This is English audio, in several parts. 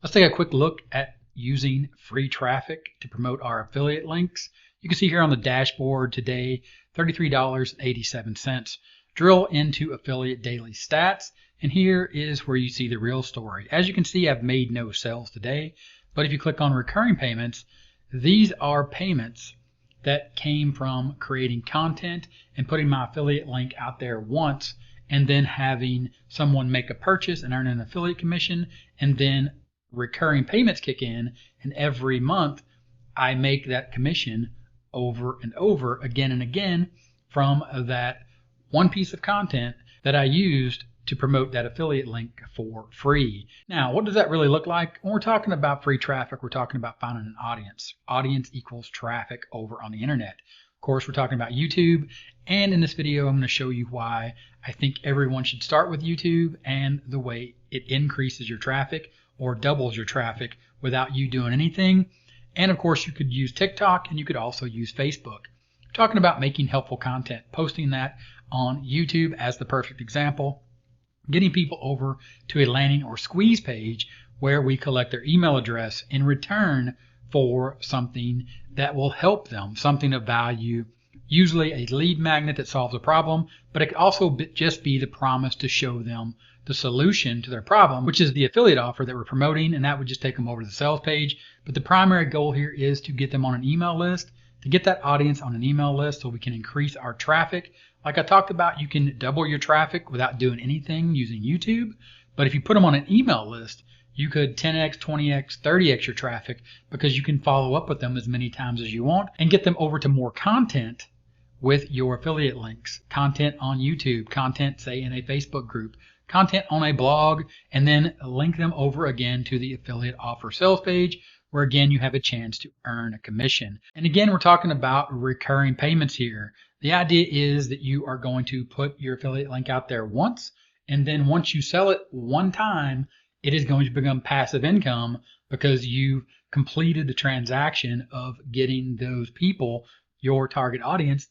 Let's take a quick look at using free traffic to promote our affiliate links. You can see here on the dashboard today, $33.87. Drill into affiliate daily stats, and here is where you see the real story. As you can see, I've made no sales today, but if you click on recurring payments, these are payments that came from creating content and putting my affiliate link out there once, and then having someone make a purchase and earn an affiliate commission, and then recurring payments kick in, and every month I make that commission over and over again and again from that one piece of content that I used to promote that affiliate link for free. Now, what does that really look like? When we're talking about free traffic, we're talking about finding an audience. Audience equals traffic over on the internet. Of course, we're talking about YouTube, and in this video, I'm going to show you why I think everyone should start with YouTube and the way it increases your traffic or doubles your traffic without you doing anything. And of course, you could use TikTok, and you could also use Facebook. We're talking about making helpful content, posting that on YouTube as the perfect example, getting people over to a landing or squeeze page where we collect their email address in return for something that will help them, something of value, usually a lead magnet that solves a problem, but it could also just be the promise to show them the solution to their problem, which is the affiliate offer that we're promoting, and that would just take them over to the sales page. But the primary goal here is to get them on an email list, to get that audience on an email list so we can increase our traffic. Like I talked about, you can double your traffic without doing anything using YouTube, but if you put them on an email list, you could 10x, 20x, 30x your traffic, because you can follow up with them as many times as you want and get them over to more content with your affiliate links. Content on YouTube, content, say, in a Facebook group, content on a blog, and then link them over again to the affiliate offer sales page, where again you have a chance to earn a commission. And again, we're talking about recurring payments here. The idea is that you are going to put your affiliate link out there once, and then once you sell it one time, it is going to become passive income because you completed the transaction of getting those people, your target audience,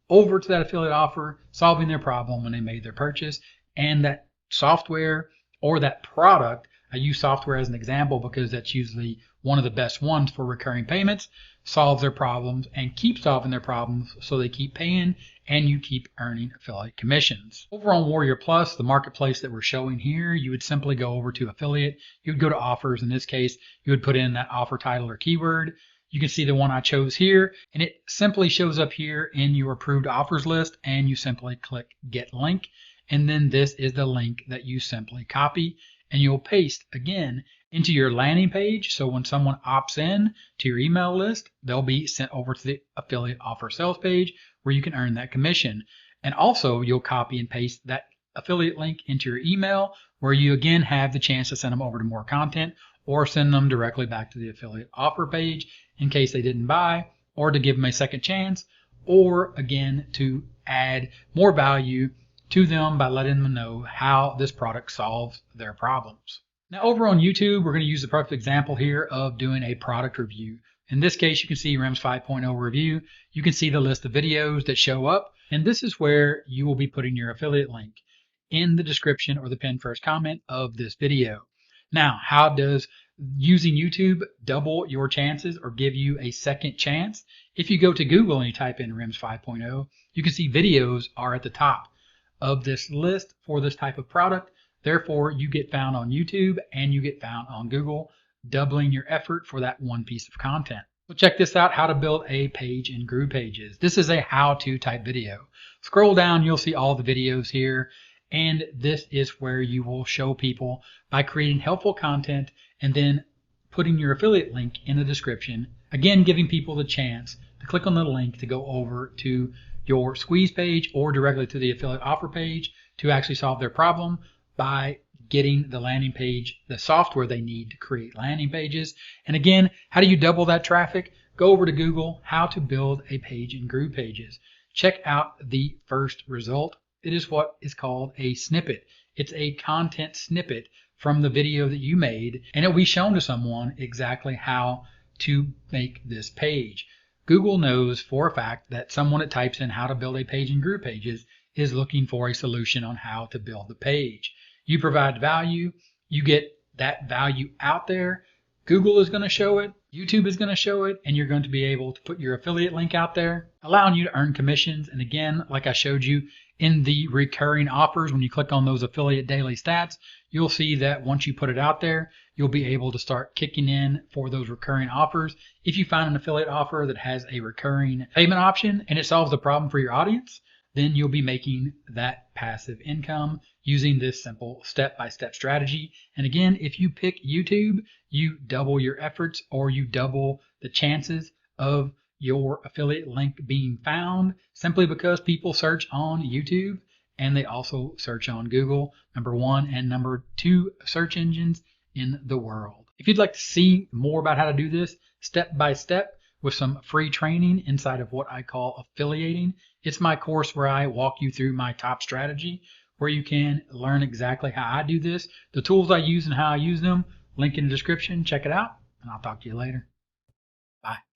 over to that affiliate offer, solving their problem when they made their purchase. And that software or that product, I use software as an example because that's usually one of the best ones for recurring payments, solves their problems and keep solving their problems so they keep paying and you keep earning affiliate commissions. Over on Warrior Plus, the marketplace that we're showing here, you would simply go over to affiliate. You would go to offers. In this case, you would put in that offer title or keyword. You can see the one I chose here, and it simply shows up here in your approved offers list, and you simply click get link. And then this is the link that you simply copy and you'll paste again into your landing page. So when someone opts in to your email list, they'll be sent over to the affiliate offer sales page where you can earn that commission. And also you'll copy and paste that affiliate link into your email where you again have the chance to send them over to more content or send them directly back to the affiliate offer page in case they didn't buy, or to give them a second chance, or again to add more value to them by letting them know how this product solves their problems. Now over on YouTube, we're going to use the perfect example here of doing a product review. In this case, you can see REMS 5.0 review. You can see the list of videos that show up, and this is where you will be putting your affiliate link in the description or the pinned first comment of this video. Now, how does using YouTube double your chances or give you a second chance? If you go to Google and you type in REMS 5.0, you can see videos are at the top of this list for this type of product. Therefore, you get found on YouTube and you get found on Google, doubling your effort for that one piece of content. So check this out, how to build a page in GroovePages. This is a how-to type video. Scroll down, you'll see all the videos here. And this is where you will show people by creating helpful content and then putting your affiliate link in the description. Again, giving people the chance to click on the link to go over to your squeeze page or directly to the affiliate offer page to actually solve their problem by getting the landing page, the software they need to create landing pages. And again, how do you double that traffic? Go over to Google, how to build a page in GroovePages. Check out the first result. It is what is called a snippet. It's a content snippet from the video that you made, and it will be shown to someone exactly how to make this page. Google knows for a fact that someone that types in how to build a page in GroovePages is looking for a solution on how to build the page. You provide value, you get that value out there. Google is going to show it, YouTube is going to show it, and you're going to be able to put your affiliate link out there, allowing you to earn commissions. And again, like I showed you in the recurring offers, when you click on those affiliate daily stats, you'll see that once you put it out there, you'll be able to start kicking in for those recurring offers. If you find an affiliate offer that has a recurring payment option and it solves the problem for your audience, then you'll be making that passive income using this simple step-by-step strategy. And again, if you pick YouTube, you double your efforts, or you double the chances of your affiliate link being found, simply because people search on YouTube and they also search on Google, #1 and #2 search engines in the world. If you'd like to see more about how to do this step by step with some free training inside of what I call affiliating, it's my course where I walk you through my top strategy, where you can learn exactly how I do this, the tools I use and how I use them. Link in the description. Check it out, and I'll talk to you later. Bye.